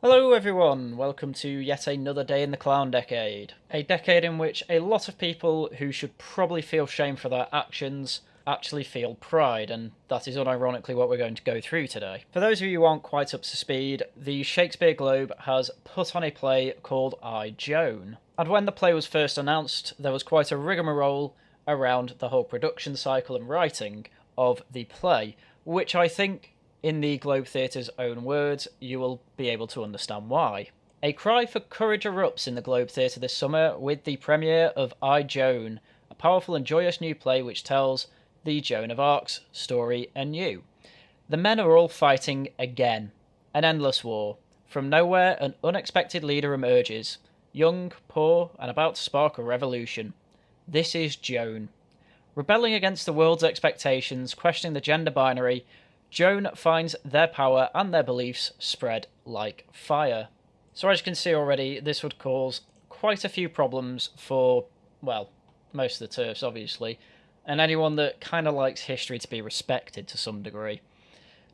Hello everyone, welcome to yet another day in the clown decade. A decade in which a lot of people who should probably feel shame for their actions actually feel pride, and that is unironically what we're going to go through today. For those of you who aren't quite up to speed, the Shakespeare Globe has put on a play called I, Joan. And when the play was first announced, there was quite a rigmarole around the whole production cycle and writing of the play, which I think in the Globe Theatre's own words, you will be able to understand why. A cry for courage erupts in the Globe Theatre this summer with the premiere of I, Joan, a powerful and joyous new play which tells the Joan of Arc's story anew. The men are all fighting again. An endless war. From nowhere, an unexpected leader emerges. Young, poor, and about to spark a revolution. This is Joan. Rebelling against the world's expectations, questioning the gender binary, Joan finds their power and their beliefs spread like fire. So as you can see already, this would cause quite a few problems for, well, most of the TERFs obviously, and anyone that kind of likes history to be respected to some degree.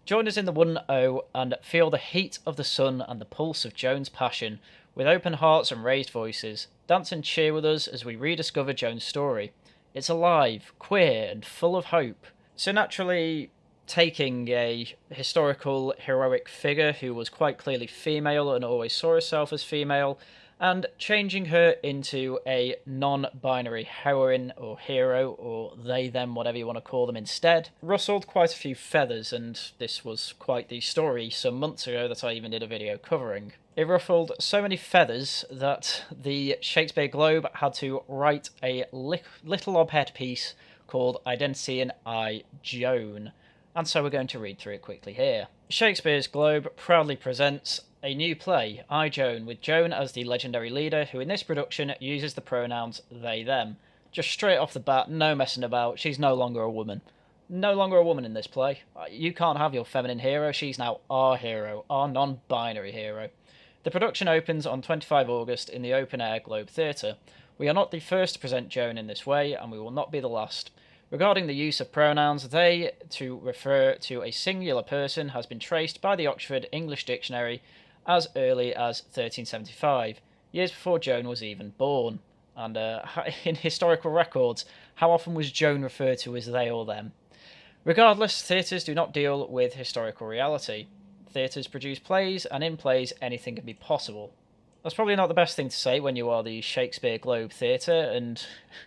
Join us in the 1-0 and feel the heat of the sun and the pulse of Joan's passion, with open hearts and raised voices. Dance and cheer with us as we rediscover Joan's story. It's alive, queer, and full of hope. So naturally, taking a historical heroic figure who was quite clearly female and always saw herself as female, and changing her into a non-binary heroine or hero, or they, them, whatever you want to call them instead, rustled quite a few feathers, and this was quite the story some months ago that I even did a video covering. It ruffled so many feathers that the Shakespeare Globe had to write a little op-ed piece called Identity in I, Joan, and so we're going to read through it quickly here. Shakespeare's Globe proudly presents a new play, I, Joan, with Joan as the legendary leader, who in this production uses the pronouns they, them. Just straight off the bat, no messing about, she's no longer a woman. No longer a woman in this play. You can't have your feminine hero, she's now our hero, our non-binary hero. The production opens on 25 August in the open-air Globe Theatre. We are not the first to present Joan in this way, and we will not be the last. Regarding the use of pronouns, they, to refer to a singular person, has been traced by the Oxford English Dictionary as early as 1375, years before Joan was even born. And in historical records, how often was Joan referred to as they or them? Regardless, theatres do not deal with historical reality. Theatres produce plays, and in plays anything can be possible. That's probably not the best thing to say when you are the Shakespeare Globe Theatre, and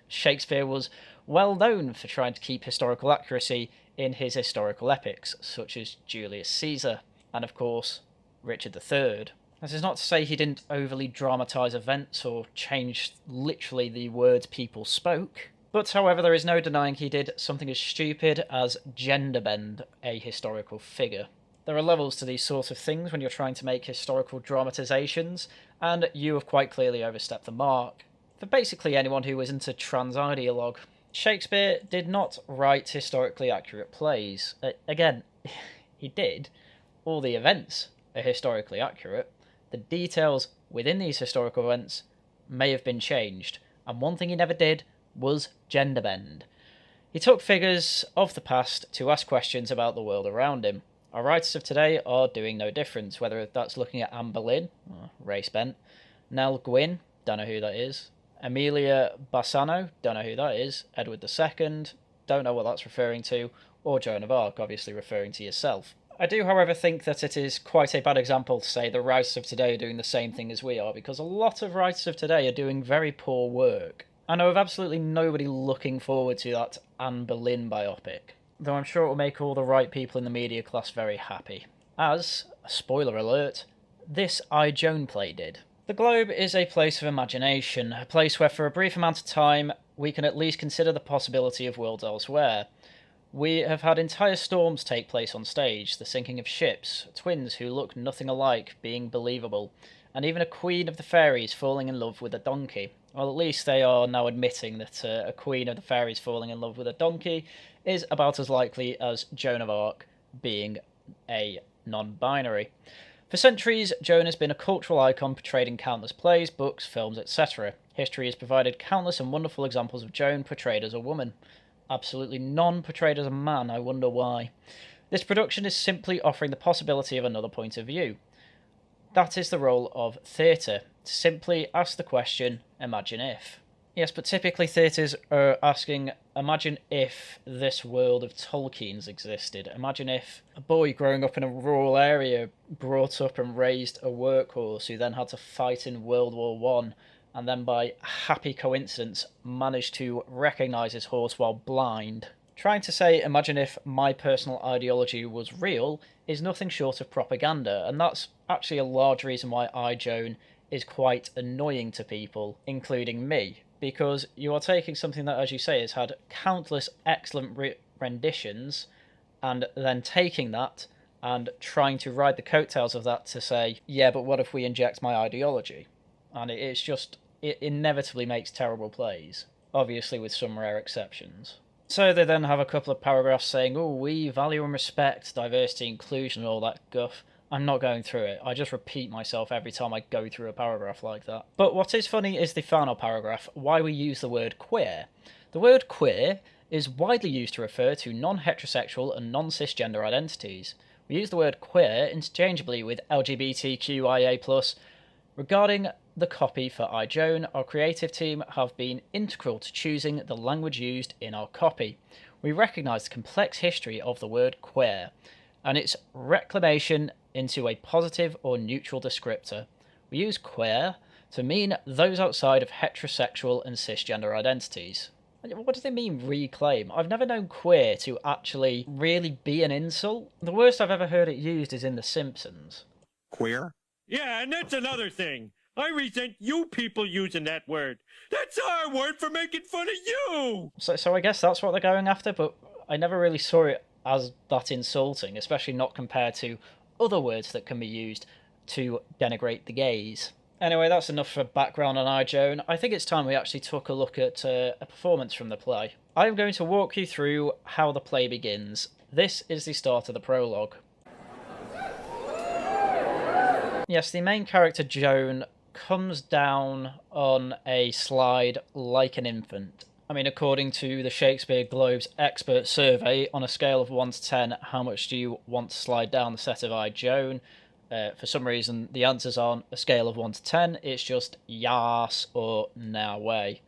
Shakespeare was well known for trying to keep historical accuracy in his historical epics, such as Julius Caesar, and of course, Richard III. This is not to say he didn't overly dramatise events or change literally the words people spoke, but however, there is no denying he did something as stupid as gender bend a historical figure. There are levels to these sorts of things when you're trying to make historical dramatisations, and you have quite clearly overstepped the mark. For basically anyone who isn't a trans ideologue, Shakespeare did not write historically accurate plays. Again, he did. All the events are historically accurate. The details within these historical events may have been changed, and one thing he never did was gender bend. He took figures of the past to ask questions about the world around him. Our writers of today are doing no different, whether that's looking at Anne Boleyn, race bent, Nell Gwyn, don't know who that is, Amelia Bassano, don't know who that is, Edward II, don't know what that's referring to, or Joan of Arc, obviously referring to yourself. I do, however, think that it is quite a bad example to say the writers of today are doing the same thing as we are, because a lot of writers of today are doing very poor work. I know of absolutely nobody looking forward to that Anne Boleyn biopic, though I'm sure it will make all the right people in the media class very happy. As, spoiler alert, this I, Joan play did. The Globe is a place of imagination, a place where for a brief amount of time we can at least consider the possibility of worlds elsewhere. We have had entire storms take place on stage, the sinking of ships, twins who look nothing alike being believable, and even a queen of the fairies falling in love with a donkey. Well, at least they are now admitting that a queen of the fairies falling in love with a donkey is about as likely as Joan of Arc being a non-binary. For centuries, Joan has been a cultural icon portrayed in countless plays, books, films, etc. History has provided countless and wonderful examples of Joan portrayed as a woman. Absolutely none portrayed as a man, I wonder why. This production is simply offering the possibility of another point of view. That is the role of theatre, to simply ask the question, imagine if. Yes, but typically theatres are asking, imagine if this world of Tolkien's existed. Imagine if a boy growing up in a rural area brought up and raised a workhorse who then had to fight in World War One, and then by happy coincidence managed to recognise his horse while blind. Trying to say, imagine if my personal ideology was real, is nothing short of propaganda, and that's actually a large reason why Joan is quite annoying to people, including me, because you are taking something that, as you say, has had countless excellent renditions, and then taking that and trying to ride the coattails of that to say, yeah, but what if we inject my ideology? And it inevitably makes terrible plays, obviously with some rare exceptions. So they then have a couple of paragraphs saying, oh, we value and respect diversity, inclusion, and all that guff. I'm not going through it. I just repeat myself every time I go through a paragraph like that. But what is funny is the final paragraph, why we use the word queer. The word queer is widely used to refer to non-heterosexual and non-cisgender identities. We use the word queer interchangeably with LGBTQIA+. Regarding the copy for Joan, our creative team have been integral to choosing the language used in our copy. We recognise the complex history of the word queer and its reclamation into a positive or neutral descriptor. We use queer to mean those outside of heterosexual and cisgender identities. What do they mean, reclaim? I've never known queer to actually really be an insult. The worst I've ever heard it used is in The Simpsons. Queer? Yeah, and that's another thing. I resent you people using that word. That's our word for making fun of you! So I guess that's what they're going after, but I never really saw it as that insulting, especially not compared to other words that can be used to denigrate the gays. Anyway, that's enough for background on Joan. I think it's time we actually took a look at a performance from the play. I'm going to walk you through how the play begins. This is the start of the prologue. Yes, the main character, Joan, comes down on a slide like an infant. I mean, according to the Shakespeare Globe's expert survey, on a scale of 1 to 10, how much do you want to slide down the set of Joan? For some reason, the answers aren't a scale of 1 to 10, it's just yas or no way.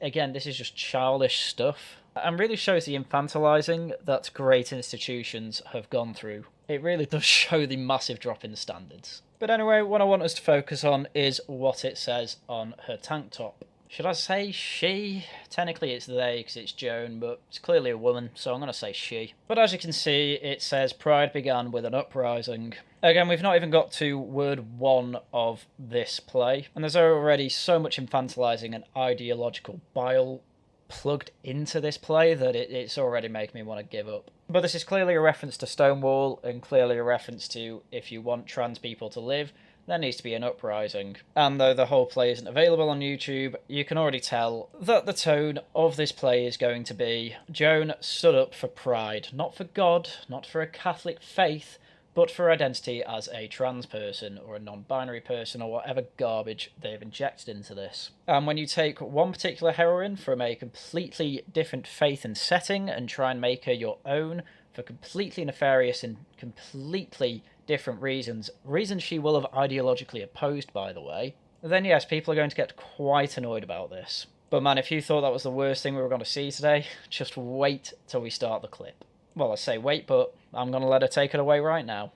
Again, this is just childish stuff, and really shows the infantilizing that great institutions have gone through. It really does show the massive drop in standards. But anyway, what I want us to focus on is what it says on her tank top. Should I say she? Technically it's they because it's Joan, but it's clearly a woman, so I'm going to say she. But as you can see, it says pride began with an uprising. Again, we've not even got to word 1 of this play, and there's already so much infantilizing and ideological bile plugged into this play that it's already making me want to give up. But this is clearly a reference to Stonewall, and clearly a reference to if you want trans people to live, there needs to be an uprising. And though the whole play isn't available on YouTube, you can already tell that the tone of this play is going to be Joan stood up for pride, not for God, not for a Catholic faith, but for identity as a trans person or a non-binary person or whatever garbage they've injected into this. And when you take one particular heroine from a completely different faith and setting and try and make her your own for completely nefarious and completely different reasons she will have ideologically opposed, by the way, then yes, people are going to get quite annoyed about this. But man, if you thought that was the worst thing we were going to see today, just wait till we start the clip. Well, I say wait, but I'm going to let her take it away right now.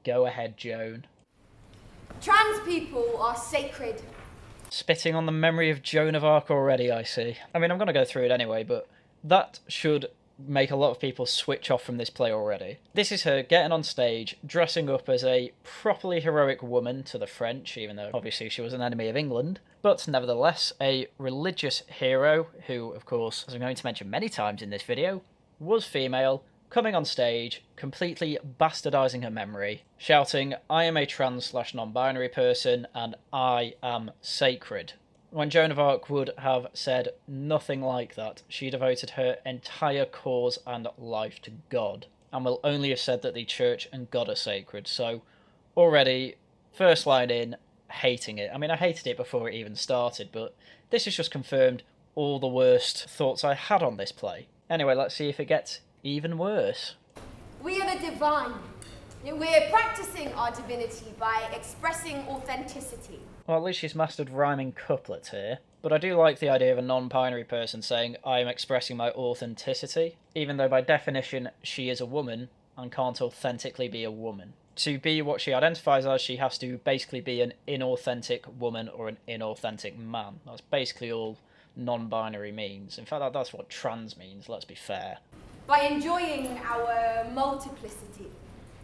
Go ahead, Joan. Trans people are sacred. Spitting on the memory of Joan of Arc already, I see. I mean, I'm going to go through it anyway, but that should make a lot of people switch off from this play already. This is her getting on stage, dressing up as a properly heroic woman to the French, even though obviously she was an enemy of England, but nevertheless a religious hero who, of course, as I'm going to mention many times in this video, was female, coming on stage, completely bastardising her memory, shouting, I am a trans/non-binary person and I am sacred. When Joan of Arc would have said nothing like that, she devoted her entire cause and life to God, and will only have said that the church and God are sacred. So, already, first line in, hating it. I mean, I hated it before it even started, but this has just confirmed all the worst thoughts I had on this play. Anyway, let's see if it gets even worse. We are the divine. We're practicing our divinity by expressing authenticity. Well, at least she's mastered rhyming couplets here. But I do like the idea of a non-binary person saying, I am expressing my authenticity, even though by definition she is a woman and can't authentically be a woman. To be what she identifies as, she has to basically be an inauthentic woman or an inauthentic man. That's basically all non-binary means. In fact, that's what trans means, let's be fair. By enjoying our multiplicity,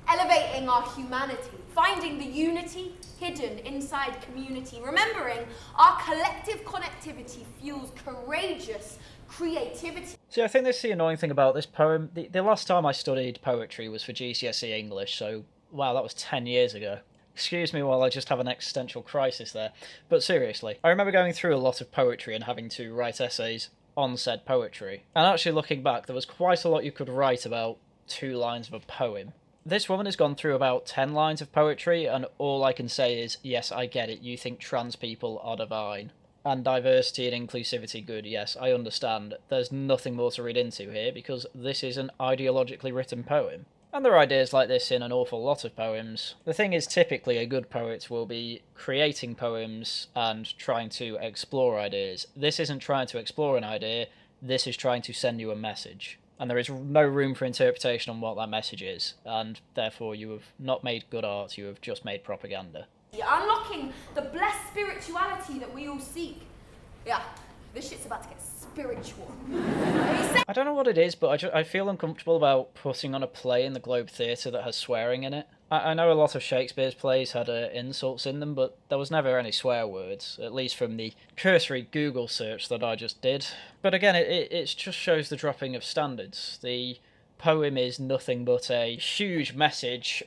elevating our humanity, finding the unity hidden inside community, remembering our collective connectivity fuels courageous creativity. See, I think this is the annoying thing about this poem. The last time I studied poetry was for GCSE English, so wow, that was 10 years ago. Excuse me while I just have an existential crisis there. But seriously, I remember going through a lot of poetry and having to write essays on said poetry. And actually looking back, there was quite a lot you could write about 2 lines of a poem. This woman has gone through about 10 lines of poetry, and all I can say is, yes, I get it, you think trans people are divine. And diversity and inclusivity good, yes, I understand. There's nothing more to read into here, because this is an ideologically written poem. And there are ideas like this in an awful lot of poems. The thing is, typically a good poet will be creating poems and trying to explore ideas. This isn't trying to explore an idea, this is trying to send you a message. And there is no room for interpretation on what that message is, and therefore you have not made good art, you have just made propaganda. Unlocking the blessed spirituality that we all seek. Yeah, this shit's about to get spiritual. I don't know what it is, but I feel uncomfortable about putting on a play in the Globe Theatre that has swearing in it. I know a lot of Shakespeare's plays had insults in them, but there was never any swear words, at least from the cursory Google search that I just did. But again, it just shows the dropping of standards. The poem is nothing but a huge message.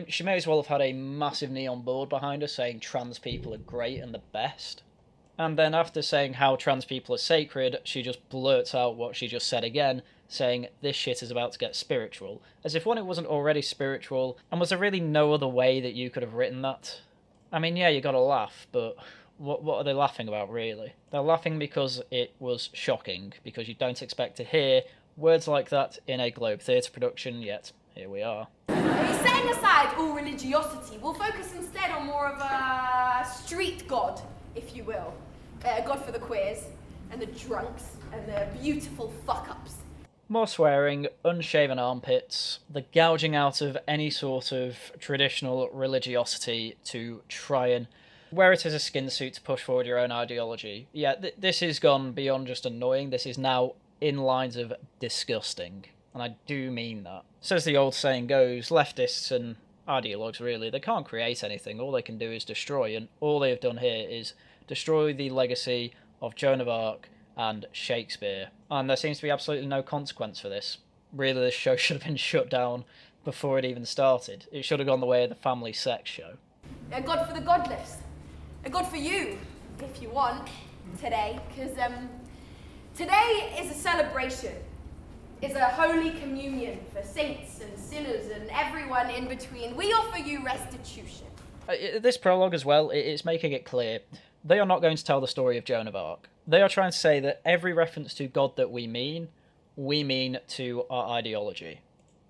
She may as well have had a massive neon board behind her saying trans people are great and the best. And then after saying how trans people are sacred, she just blurts out what she just said again, saying this shit is about to get spiritual. As if, one, it wasn't already spiritual, and was there really no other way that you could have written that? I mean, yeah, you gotta laugh, but what are they laughing about, really? They're laughing because it was shocking, because you don't expect to hear words like that in a Globe Theatre production, yet here we are. Setting aside all religiosity, we'll focus instead on more of a street god, if you will. God for the queers, and the drunks, and the beautiful fuck-ups. More swearing, unshaven armpits, the gouging out of any sort of traditional religiosity to try and wear it as a skin suit to push forward your own ideology. Yeah, this has gone beyond just annoying, this is now in lines of disgusting. And I do mean that. So as the old saying goes, leftists and ideologues really, they can't create anything, all they can do is destroy, and all they have done here is destroy the legacy of Joan of Arc and Shakespeare. And there seems to be absolutely no consequence for this. Really, this show should have been shut down before it even started. It should have gone the way of the family sex show. A god for the godless. A god for you, if you want, today. Because today is a celebration. Is a holy communion for saints and sinners and everyone in between. We offer you restitution. This prologue as well, it's making it clear. They are not going to tell the story of Joan of Arc. They are trying to say that every reference to God that we mean to our ideology.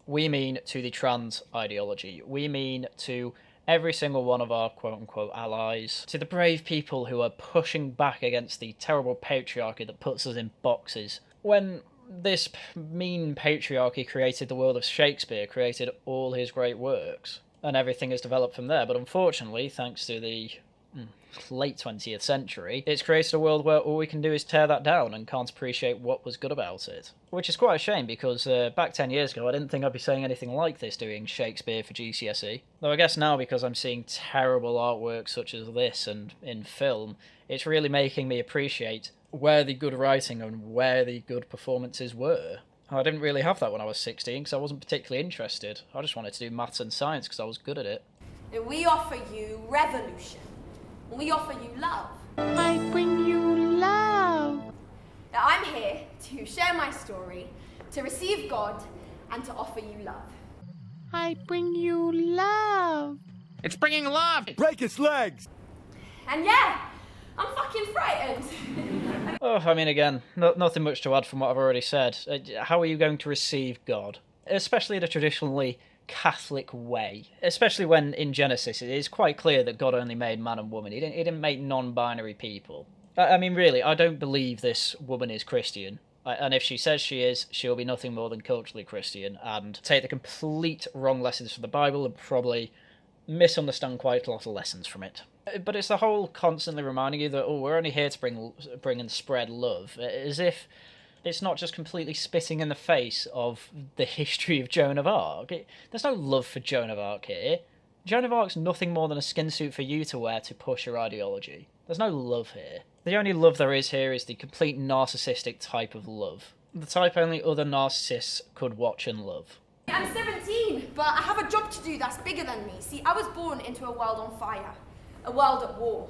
We mean to the trans ideology. We mean to every single one of our quote-unquote allies. To the brave people who are pushing back against the terrible patriarchy that puts us in boxes. When this mean patriarchy created the world of Shakespeare, created all his great works, and everything has developed from there. But unfortunately, thanks to the late 20th century, it's created a world where all we can do is tear that down and can't appreciate what was good about it. Which is quite a shame, because back 10 years ago I didn't think I'd be saying anything like this doing Shakespeare for GCSE. Though I guess now, because I'm seeing terrible artwork such as this and in film, it's really making me appreciate where the good writing and where the good performances were. I didn't really have that when I was 16 because I wasn't particularly interested. I just wanted to do maths and science because I was good at it. We offer you revolution. We offer you love. I bring you love. Now I'm here to share my story, to receive God, and to offer you love. I bring you love. It's bringing love! Break its legs! And yeah, I'm fucking frightened. Oh, I mean, again, nothing much to add from what I've already said. How are you going to receive God? Especially in a traditionally Catholic way, especially when in Genesis it is quite clear that God only made man and woman. He didn't make non-binary people. I mean, really, I don't believe this woman is Christian. And if she says she is, she'll be nothing more than culturally Christian and take the complete wrong lessons from the Bible and probably misunderstand quite a lot of lessons from it. But it's the whole constantly reminding you that, oh, we're only here to bring and spread love, as if it's not just completely spitting in the face of the history of Joan of Arc. There's no love for Joan of Arc here. Joan of Arc's nothing more than a skin suit for you to wear to push your ideology. There's no love here. The only love there is here is the complete narcissistic type of love. The type only other narcissists could watch and love. I'm 17, but I have a job to do that's bigger than me. See, I was born into a world on fire, a world at war.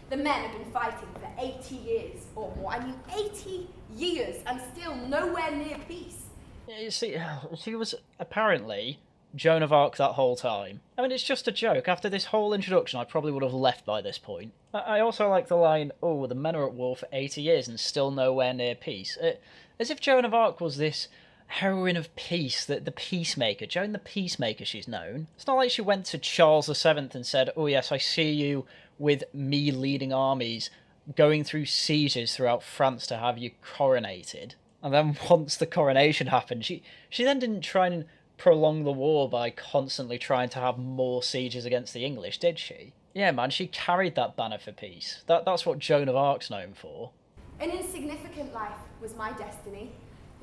The men have been fighting for 80 years or more. I mean, 80 years and still nowhere near peace. You see, she was apparently Joan of Arc that whole time. I mean, it's just a joke. After this whole introduction, I probably would have left by this point. I also like the line, oh, the men are at war for 80 years and still nowhere near peace. As if Joan of Arc was this heroine of peace, the peacemaker. Joan the Peacemaker, she's known. It's not like she went to Charles VII and said, oh yes, I see you with me leading armies, going through sieges throughout France to have you coronated. And then once the coronation happened, she then didn't try and prolong the war by constantly trying to have more sieges against the English, did she? Yeah, man, she carried that banner for peace. That's what Joan of Arc's known for. An insignificant life was my destiny.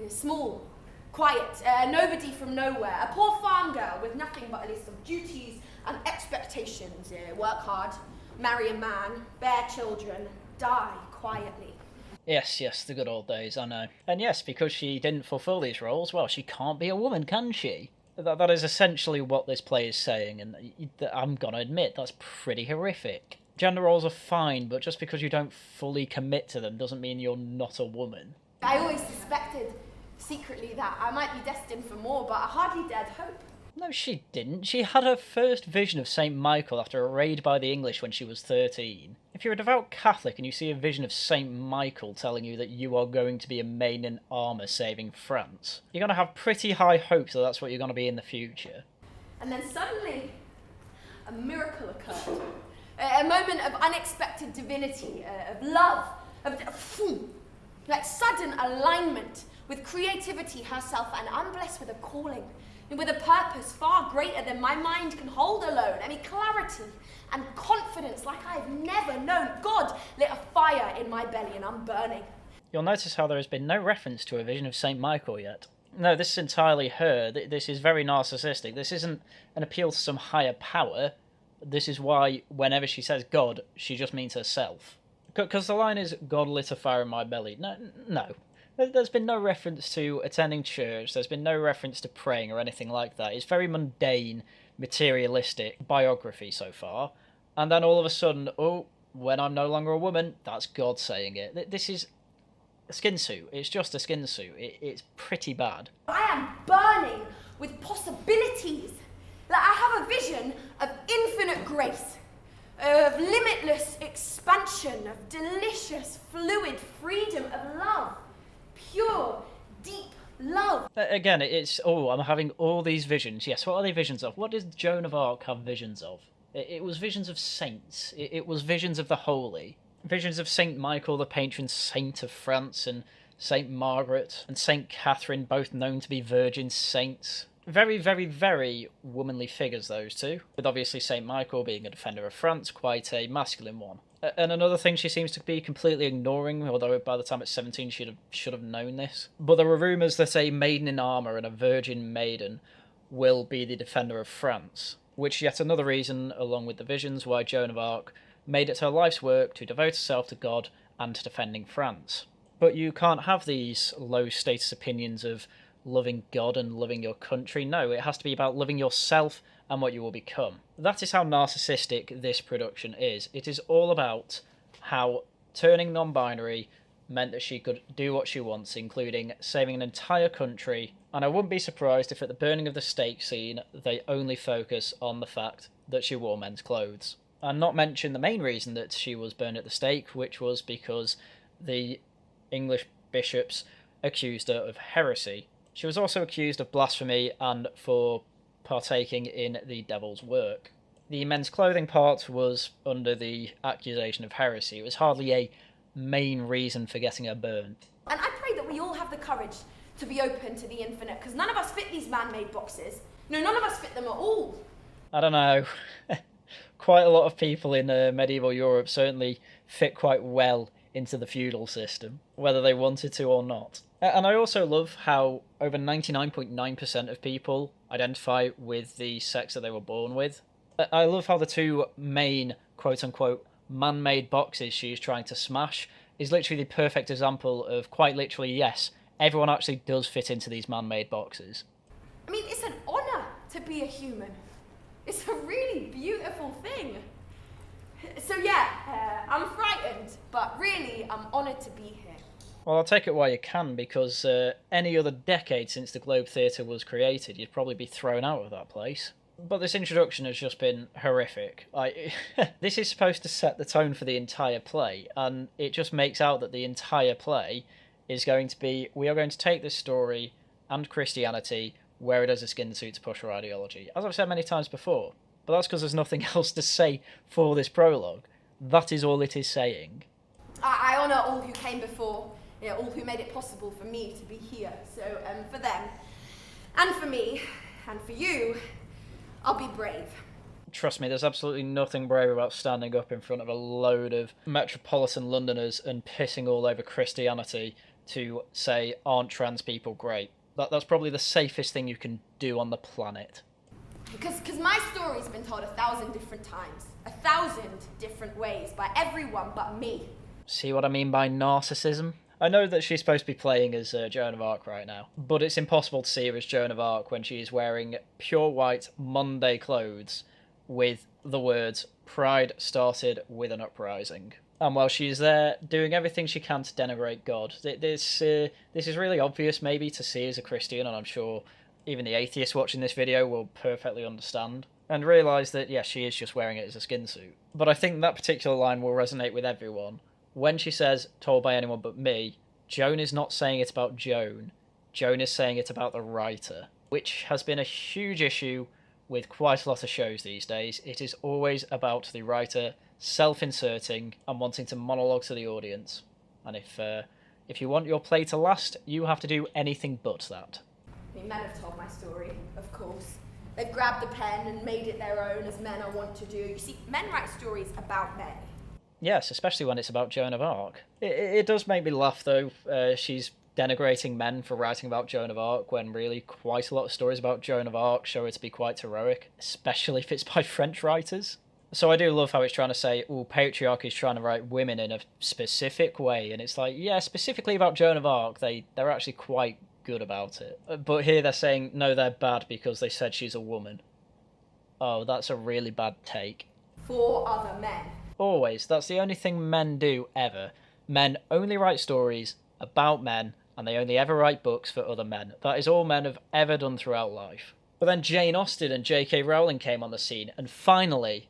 Small, quiet, nobody from nowhere, a poor farm girl with nothing but a list of duties and expectations. Work hard, marry a man, bear children, die quietly. Yes, the good old days, I know. And yes, because she didn't fulfill these roles, well, she can't be a woman, can she? That is essentially what this play is saying, and I'm gonna admit, that's pretty horrific. Gender roles are fine, but just because you don't fully commit to them doesn't mean you're not a woman. I always suspected, secretly, that I might be destined for more, but I hardly dared hope. No, she didn't. She had her first vision of St. Michael after a raid by the English when she was 13. If you're a devout Catholic and you see a vision of St. Michael telling you that you are going to be a maiden in armour saving France, you're going to have pretty high hopes that that's what you're going to be in the future. And then suddenly, a miracle occurred. A moment of unexpected divinity, of love, like sudden alignment with creativity herself, and I'm blessed with a calling. And with a purpose far greater than my mind can hold alone. I mean, clarity and confidence like I've never known. God lit a fire in my belly and I'm burning. You'll notice how there has been no reference to a vision of St. Michael yet. No, this is entirely her. This is very narcissistic. This isn't an appeal to some higher power. This is why whenever she says God, she just means herself. Because the line is, God lit a fire in my belly. No. There's been no reference to attending church, there's been no reference to praying or anything like that. It's very mundane, materialistic biography so far. And then all of a sudden, oh, when I'm no longer a woman, that's God saying it. This is a skin suit. It's just a skin suit. It's pretty bad. I am burning with possibilities. Like I have a vision of infinite grace, of limitless expansion, of delicious, fluid freedom, of love. Pure, deep love. Again, it's, oh, I'm having all these visions. Yes, what are they visions of? What does Joan of Arc have visions of? It was visions of saints. It was visions of the holy. Visions of Saint Michael, the patron saint of France, and Saint Margaret, and Saint Catherine, both known to be virgin saints. Very, very, very womanly figures, those two. With obviously Saint Michael being a defender of France, quite a masculine one. And another thing she seems to be completely ignoring, although by the time it's 17 she should have known this. But there are rumours that a maiden in armour and a virgin maiden will be the defender of France, which is yet another reason, along with the visions, why Joan of Arc made it her life's work to devote herself to God and to defending France. But you can't have these low-status opinions of loving God and loving your country. No, it has to be about loving yourself and what you will become. That is how narcissistic this production is. It is all about how turning non-binary meant that she could do what she wants, including saving an entire country, and I wouldn't be surprised if at the burning of the stake scene they only focus on the fact that she wore men's clothes. And not mention the main reason that she was burned at the stake, which was because the English bishops accused her of heresy. She was also accused of blasphemy and for partaking in the devil's work. The men's clothing part was under the accusation of heresy. It was hardly a main reason for getting her burned. And I pray that we all have the courage to be open to the infinite, because none of us fit these man-made boxes. No, none of us fit them at all. I don't know. Quite a lot of people in medieval Europe certainly fit quite well into the feudal system, whether they wanted to or not. And I also love how over 99.9% of people identify with the sex that they were born with. I love how the two main, quote-unquote, man-made boxes she's trying to smash is literally the perfect example of, quite literally, yes, everyone actually does fit into these man-made boxes. I mean, it's an honour to be a human. It's a really beautiful thing. So yeah, I'm frightened, but really I'm honoured to be here. Well, I'll take it while you can, because any other decade since the Globe Theatre was created, you'd probably be thrown out of that place. But this introduction has just been horrific. This is supposed to set the tone for the entire play, and it just makes out that the entire play is going to be, we are going to take this story and Christianity, wear it as a skin suit to push our ideology. As I've said many times before, but that's because there's nothing else to say for this prologue. That is all it is saying. I honour all who came before, all who made it possible for me to be here. So for them, and for me, and for you, I'll be brave. Trust me, there's absolutely nothing brave about standing up in front of a load of metropolitan Londoners and pissing all over Christianity to say, aren't trans people great? That's probably the safest thing you can do on the planet. Because my story's been told 1,000 different times, 1,000 different ways, by everyone but me. See what I mean by narcissism? I know that she's supposed to be playing as Joan of Arc right now, but it's impossible to see her as Joan of Arc when she is wearing pure white Monday clothes with the words, "Pride started with an uprising." And while she's there doing everything she can to denigrate God, this is really obvious maybe to see as a Christian, and I'm sure even the atheists watching this video will perfectly understand, and realise that, yes, she is just wearing it as a skin suit. But I think that particular line will resonate with everyone. When she says, told by anyone but me, Joan is not saying it about Joan. Joan is saying it about the writer, which has been a huge issue with quite a lot of shows these days. It is always about the writer self-inserting and wanting to monologue to the audience. And if you want your play to last, you have to do anything but that. I mean, men have told my story, of course. They've grabbed the pen and made it their own, as men are wont to do. You see, men write stories about men. Yes, especially when it's about Joan of Arc. It does make me laugh, though. She's denigrating men for writing about Joan of Arc, when really quite a lot of stories about Joan of Arc show her to be quite heroic, especially if it's by French writers. So I do love how it's trying to say, oh, patriarchy is trying to write women in a specific way, and it's like, yeah, specifically about Joan of Arc, they're actually quite good about it. But here they're saying, no, they're bad because they said she's a woman. Oh, that's a really bad take. For other men. Always. That's the only thing men do, ever. Men only write stories about men, and they only ever write books for other men. That is all men have ever done throughout life. But then Jane Austen and J.K. Rowling came on the scene, and finally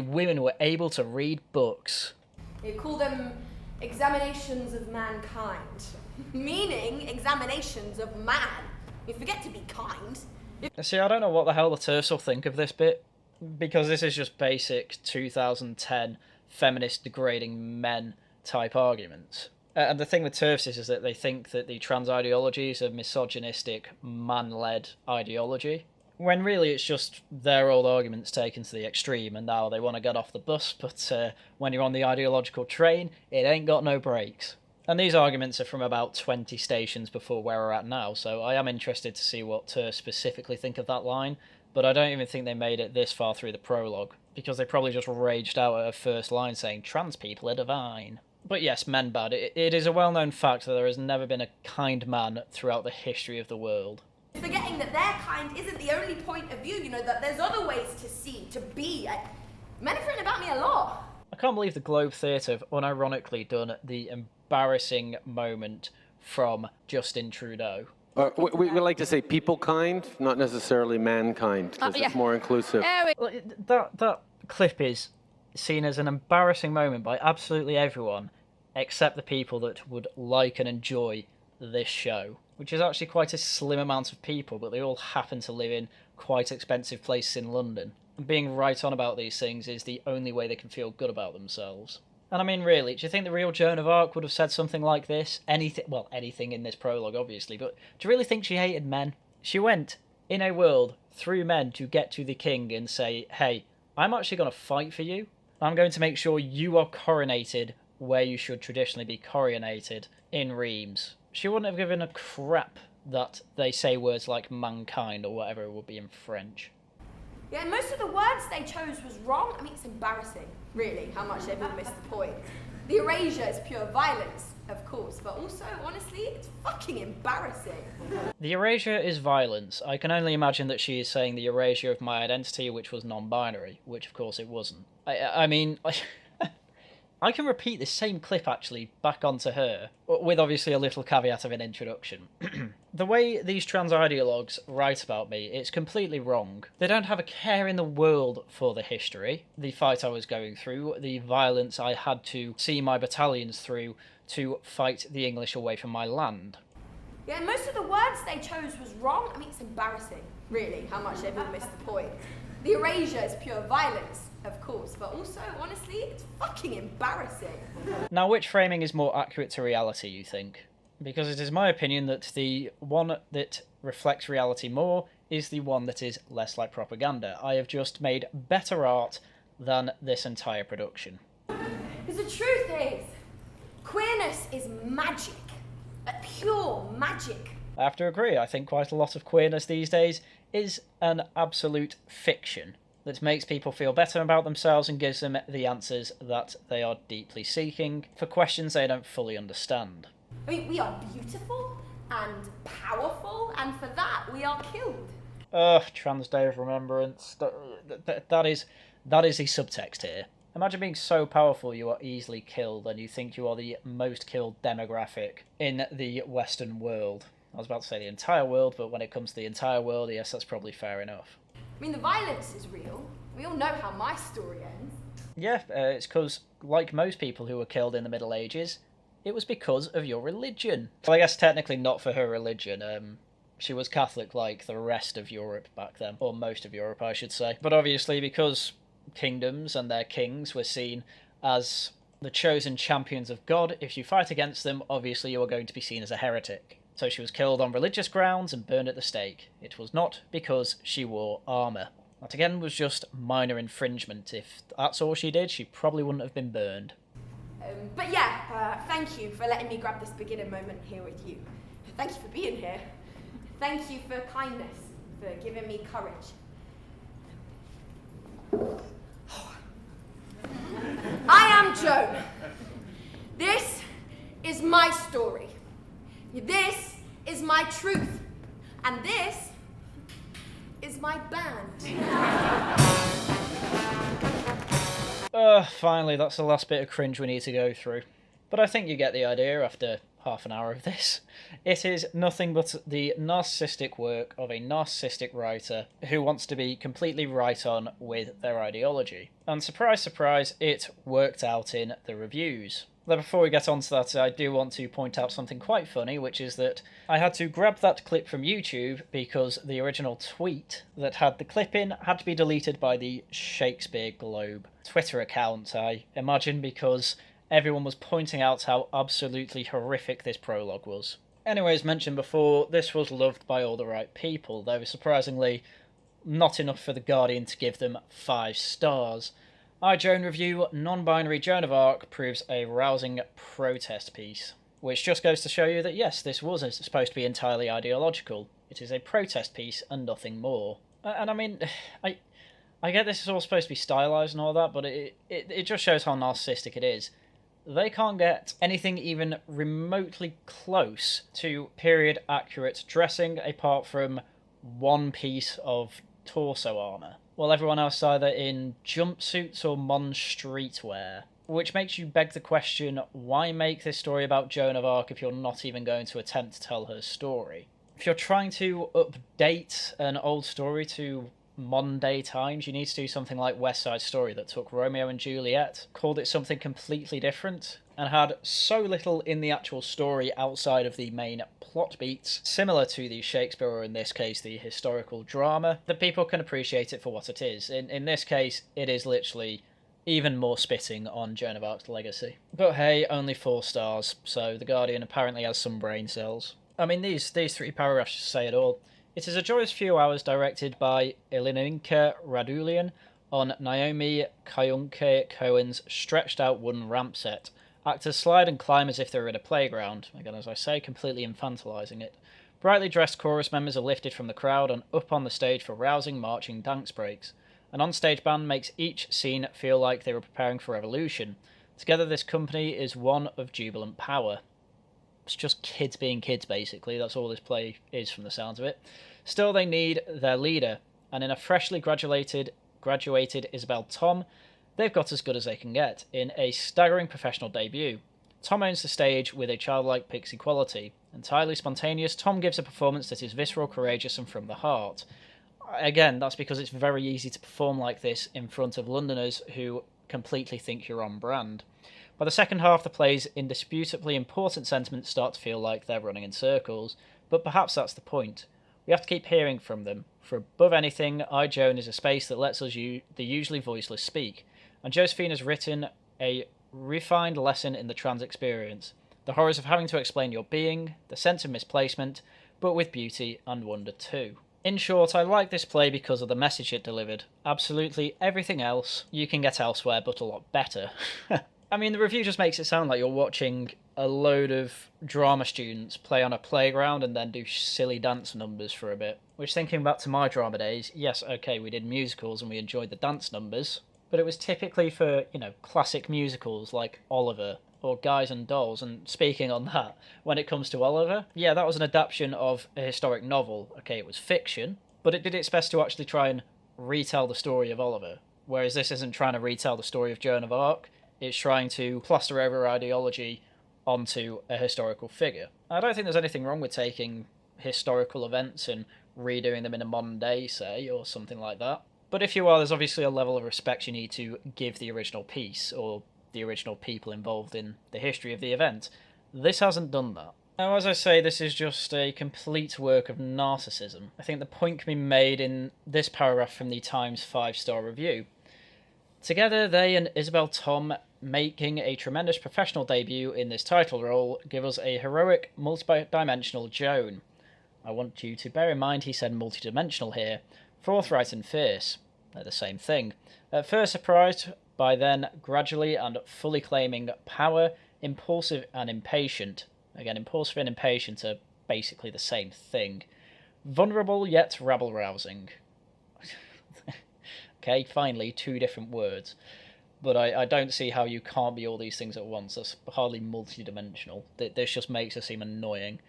women were able to read books. They call them examinations of mankind. Meaning examinations of man. You forget to be kind. See, I don't know what the hell the TERFs will think of this bit, because this is just basic 2010 feminist degrading men type arguments. And the thing with TERFs is that they think that the trans ideology is a misogynistic, man-led ideology, when really it's just their old arguments taken to the extreme, and now they want to get off the bus, but when you're on the ideological train, it ain't got no brakes. And these arguments are from about 20 stations before where we're at now, so I am interested to see what TERFs specifically think of that line, but I don't even think they made it this far through the prologue, because they probably just raged out at her first line saying, trans people are divine. But yes, men bad. It is a well-known fact that there has never been a kind man throughout the history of the world. Forgetting that their kind isn't the only point of view, you know, that there's other ways to see, to be. Men have written about me a lot. I can't believe the Globe Theatre have unironically done the embarrassing moment from Justin Trudeau. We like to say people kind, not necessarily mankind, because it's more inclusive. That clip is seen as an embarrassing moment by absolutely everyone, except the people that would like and enjoy this show. which is actually quite a slim amount of people, but they all happen to live in quite expensive places in London. And being right on about these things is the only way they can feel good about themselves. And I mean, really, do you think the real Joan of Arc would have said something like this? Anything in this prologue, obviously, but do you really think she hated men? She went in a world through men to get to the king and say, hey, I'm actually going to fight for you. I'm going to make sure you are coronated where you should traditionally be coronated, in Reims. She wouldn't have given a crap that they say words like mankind or whatever it would be in French. Yeah, most of the words they chose was wrong. I mean, it's embarrassing, really, how much they've all missed the point. The erasure is pure violence, of course, but also, honestly, it's fucking embarrassing. The erasure is violence. I can only imagine that she is saying the erasure of my identity, which was non-binary, which of course it wasn't. I mean, I can repeat this same clip, actually, back onto her, with obviously a little caveat of an introduction. The way these trans ideologues write about me, it's completely wrong. They don't have a care in the world for the history, the fight I was going through, the violence I had to see my battalions through to fight the English away from my land. Yeah, most of the words they chose was wrong. I mean, it's embarrassing, really, how much they've all missed the point. The erasure is pure violence, of course, but also, honestly, it's fucking embarrassing. Now, which framing is more accurate to reality, you think? Because it is my opinion that the one that reflects reality more is the one that is less like propaganda. I have just made better art than this entire production. Because the truth is, queerness is magic. Pure magic. I have to agree, I think quite a lot of queerness these days is an absolute fiction that makes people feel better about themselves and gives them the answers that they are deeply seeking for questions they don't fully understand. I mean, we are beautiful and powerful, and for that we are killed. Ugh, Trans Day of Remembrance. That is the subtext here. Imagine being so powerful you are easily killed and you think you are the most killed demographic in the Western world. I was about to say the entire world, but when it comes to the entire world, yes, that's probably fair enough. I mean, the violence is real. We all know how my story ends. Yeah, it's because, like most people who were killed in the Middle Ages, it was because of your religion. Well, I guess technically not for her religion. She was Catholic like the rest of Europe back then, or most of Europe, I should say. But obviously, because kingdoms and their kings were seen as the chosen champions of God, if you fight against them, obviously you are going to be seen as a heretic. So she was killed on religious grounds and burned at the stake. It was not because she wore armour. That again was just minor infringement. If that's all she did, she probably wouldn't have been burned. But yeah, thank you for letting me grab this beginner moment here with you. Thank you for being here. Thank you for kindness, for giving me courage. I am Joan. This is my story. This is my truth. And this is my band. Finally, that's the last bit of cringe we need to go through. But I think you get the idea after half an hour of this. It is nothing but the narcissistic work of a narcissistic writer who wants to be completely right on with their ideology. And surprise, surprise, it worked out in the reviews. Though before we get on to that, I do want to point out something quite funny, which is that I had to grab that clip from YouTube because the original tweet that had the clip in had to be deleted by the Shakespeare Globe Twitter account, I imagine, because everyone was pointing out how absolutely horrific this prologue was. Anyway, as mentioned before, this was loved by all the right people, though surprisingly not enough for The Guardian to give them 5 stars. Our Joan review, Non-Binary Joan of Arc, proves a rousing protest piece, which just goes to show you that yes, this was supposed to be entirely ideological. It is a protest piece and nothing more. And I mean, I get this is all supposed to be stylized and all that, but it just shows how narcissistic it is. They can't get anything even remotely close to period-accurate dressing apart from one piece of torso armour, while everyone else is either in jumpsuits or mon streetwear. Which makes you beg the question, why make this story about Joan of Arc if you're not even going to attempt to tell her story? If you're trying to update an old story to modern day times, you need to do something like West Side Story that took Romeo and Juliet, called it something completely different, and had so little in the actual story outside of the main plot beats, similar to the Shakespeare, or in this case the historical drama, that people can appreciate it for what it is. In this case, it is literally even more spitting on Joan of Arc's legacy. But hey, only 4 stars, so The Guardian apparently has some brain cells. I mean, these 3 paragraphs just say it all. It is a joyous few hours directed by Elininka Radulian on Naomi Kayunke Cohen's stretched out wooden ramp set. Actors slide and climb as if they were at a playground. Again, as I say, completely infantilizing it. Brightly dressed chorus members are lifted from the crowd and up on the stage for rousing marching dance breaks. An on-stage band makes each scene feel like they were preparing for revolution. Together this company is one of jubilant power. It's just kids being kids, basically. That's all this play is from the sounds of it. Still, they need their leader, and in a freshly graduated Isabel Tom, they've got as good as they can get, in a staggering professional debut. Tom owns the stage with a childlike pixie quality. Entirely spontaneous, Tom gives a performance that is visceral, courageous, and from the heart. Again, that's because it's very easy to perform like this in front of Londoners who completely think you're on brand. By the second half, the play's indisputably important sentiments start to feel like they're running in circles, but perhaps that's the point. We have to keep hearing from them, for above anything, I, Joan, is a space that lets us, the usually voiceless, speak, and Josephine has written a refined lesson in the trans experience, the horrors of having to explain your being, the sense of misplacement, but with beauty and wonder too. In short, I like this play because of the message it delivered. Absolutely everything else you can get elsewhere, but a lot better. I mean, the review just makes it sound like you're watching a load of drama students play on a playground and then do silly dance numbers for a bit. Which, thinking back to my drama days, yes, okay, we did musicals and we enjoyed the dance numbers, but it was typically for, classic musicals like Oliver or Guys and Dolls. And speaking on that, when it comes to Oliver, yeah, that was an adaptation of a historic novel. Okay, it was fiction, but it did its best to actually try and retell the story of Oliver. Whereas this isn't trying to retell the story of Joan of Arc, it's trying to plaster over ideology onto a historical figure. I don't think there's anything wrong with taking historical events and redoing them in a modern day, say, or something like that. But if you are, there's obviously a level of respect you need to give the original piece, or the original people involved in the history of the event. This hasn't done that. Now, as I say, this is just a complete work of narcissism. I think the point can be made in this paragraph from the Times 5-star review. Together, they and Isabel Tom, making a tremendous professional debut in this title role, give us a heroic, multi-dimensional Joan. I want you to bear in mind he said multi-dimensional here. Forthright and fierce. They're the same thing. At first surprised, by then gradually and fully claiming power, impulsive and impatient. Again, impulsive and impatient are basically the same thing. Vulnerable yet rabble-rousing. Okay, finally, 2 different words. But I don't see how you can't be all these things at once. That's hardly multi-dimensional. This just makes her seem annoying.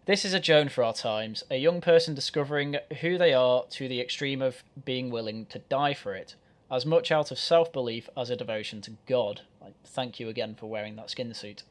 This is a Joan for our times, a young person discovering who they are to the extreme of being willing to die for it, as much out of self-belief as a devotion to God. Thank you again for wearing that skin suit.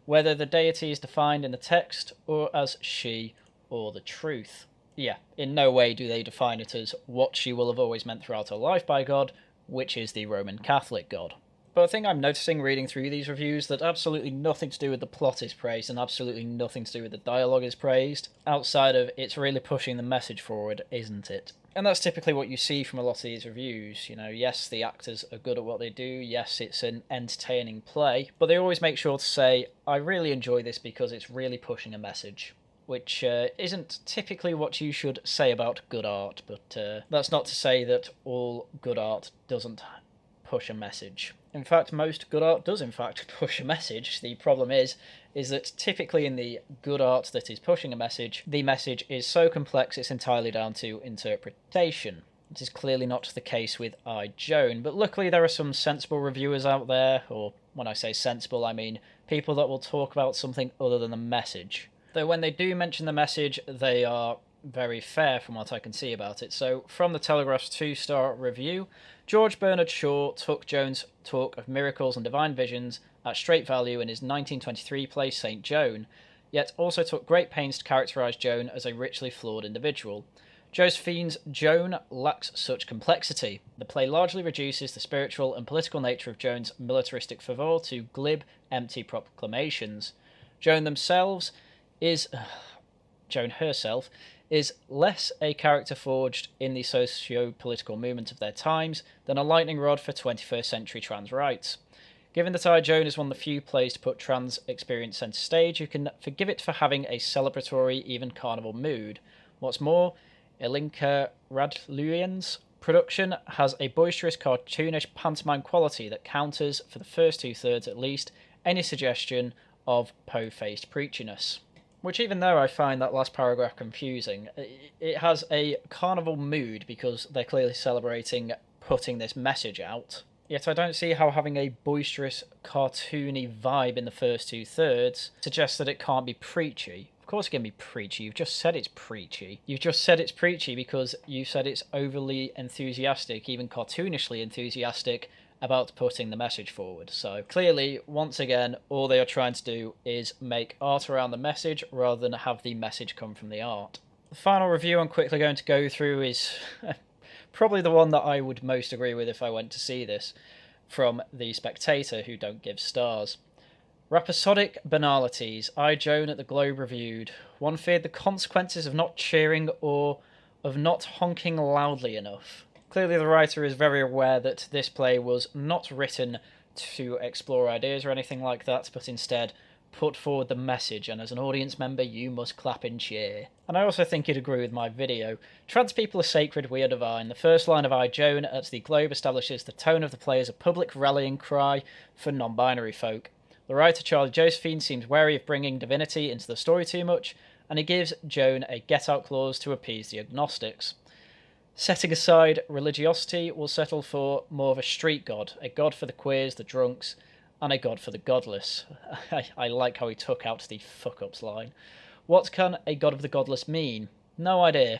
Whether the deity is defined in the text, or as she, or the truth. Yeah, in no way do they define it as what she will have always meant throughout her life by God, which is the Roman Catholic God. But the thing I'm noticing reading through these reviews, that absolutely nothing to do with the plot is praised, and absolutely nothing to do with the dialogue is praised, outside of it's really pushing the message forward, isn't it? And that's typically what you see from a lot of these reviews. Yes, the actors are good at what they do, yes, it's an entertaining play, but they always make sure to say, I really enjoy this because it's really pushing a message. Which isn't typically what you should say about good art, but that's not to say that all good art doesn't push a message. In fact, most good art does in fact push a message. The problem is that typically in the good art that is pushing a message, the message is so complex it's entirely down to interpretation. It is clearly not the case with I, Joan, but luckily there are some sensible reviewers out there, or when I say sensible I mean people that will talk about something other than the message. Though when they do mention the message, they are very fair from what I can see about it. So, from the Telegraph's 2-star review, George Bernard Shaw took Joan's talk of miracles and divine visions at straight value in his 1923 play St. Joan, yet also took great pains to characterise Joan as a richly flawed individual. Josephine's Joan lacks such complexity. The play largely reduces the spiritual and political nature of Joan's militaristic fervour to glib, empty proclamations. Joan herself is less a character forged in the socio-political movement of their times than a lightning rod for 21st century trans rights. Given that Joan is one of the few plays to put trans experience centre stage, you can forgive it for having a celebratory, even carnival mood. What's more, Ilinka Radluyan's production has a boisterous, cartoonish pantomime quality that counters, for the first two-thirds at least, any suggestion of po-faced preachiness. Which even though I find that last paragraph confusing, it has a carnival mood because they're clearly celebrating putting this message out. Yet I don't see how having a boisterous, cartoony vibe in the first two-thirds suggests that it can't be preachy. Of course it can be preachy, you've just said it's preachy. You've just said it's preachy because you said it's overly enthusiastic, even cartoonishly enthusiastic, about putting the message forward. So clearly, once again, all they are trying to do is make art around the message rather than have the message come from the art. The final review I'm quickly going to go through is probably the one that I would most agree with if I went to see this, from The Spectator, who don't give stars. Rhapsodic banalities. Joan at the Globe reviewed. One feared the consequences of not cheering or of not honking loudly enough. Clearly the writer is very aware that this play was not written to explore ideas or anything like that, but instead put forward the message, and as an audience member you must clap and cheer. And I also think you'd agree with my video. Trans people are sacred, we are divine. The first line of Joan at the Globe establishes the tone of the play as a public rallying cry for non-binary folk. The writer Charlie Josephine seems wary of bringing divinity into the story too much, and he gives Joan a get-out clause to appease the agnostics. Setting aside religiosity, we'll settle for more of a street god, a god for the queers, the drunks, and a god for the godless. I like how he took out the fuck-ups line. What can a god of the godless mean? No idea.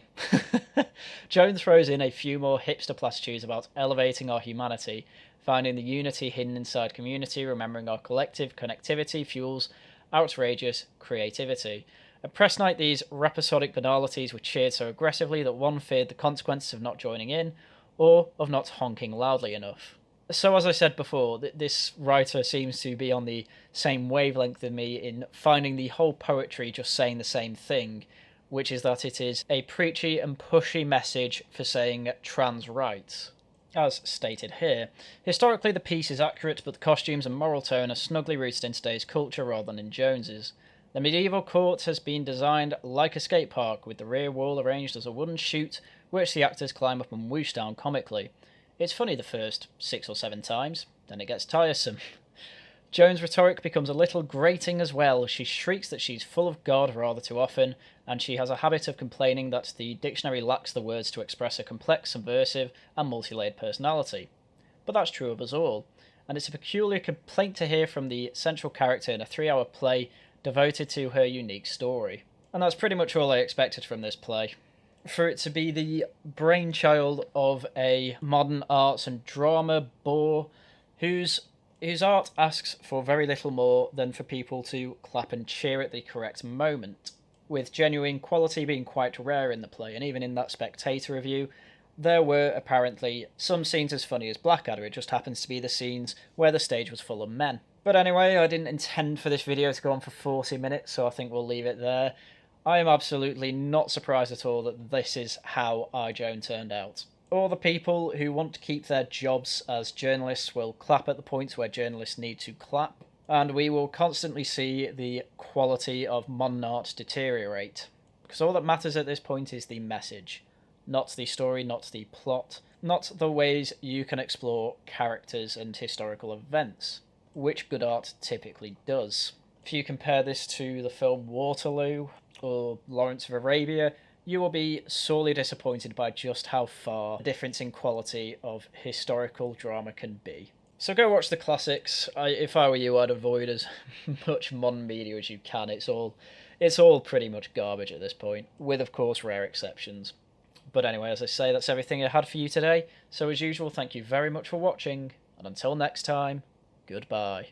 Joan throws in a few more hipster platitudes about elevating our humanity, finding the unity hidden inside community, remembering our collective connectivity fuels outrageous creativity. At press night, these rhapsodic banalities were cheered so aggressively that one feared the consequences of not joining in, or of not honking loudly enough. So as I said before, this writer seems to be on the same wavelength as me in finding the whole poetry just saying the same thing, which is that it is a preachy and pushy message for saying trans rights. As stated here, historically the piece is accurate, but the costumes and moral tone are snugly rooted in today's culture rather than in Jones's. The medieval court has been designed like a skate park, with the rear wall arranged as a wooden chute, which the actors climb up and whoosh down comically. It's funny the first 6 or 7 times, then it gets tiresome. Joan's rhetoric becomes a little grating as well. She shrieks that she's full of God rather too often, and she has a habit of complaining that the dictionary lacks the words to express a complex, subversive, and multi-layered personality. But that's true of us all, and it's a peculiar complaint to hear from the central character in a 3-hour play devoted to her unique story. And that's pretty much all I expected from this play. For it to be the brainchild of a modern arts and drama bore whose art asks for very little more than for people to clap and cheer at the correct moment, with genuine quality being quite rare in the play, and even in that Spectator review, there were apparently some scenes as funny as Blackadder. It just happens to be the scenes where the stage was full of men. But anyway, I didn't intend for this video to go on for 40 minutes, so I think we'll leave it there. I am absolutely not surprised at all that this is how Joan turned out. All the people who want to keep their jobs as journalists will clap at the points where journalists need to clap, and we will constantly see the quality of modern art deteriorate. Because all that matters at this point is the message, not the story, not the plot, not the ways you can explore characters and historical events, which good art typically does. If you compare this to the film Waterloo or Lawrence of Arabia, you will be sorely disappointed by just how far the difference in quality of historical drama can be. So go watch the classics. If I were you, I'd avoid as much modern media as you can. It's all pretty much garbage at this point, with of course rare exceptions. But anyway, as I say, that's everything I had for you today. So as usual, thank you very much for watching, and until next time, goodbye.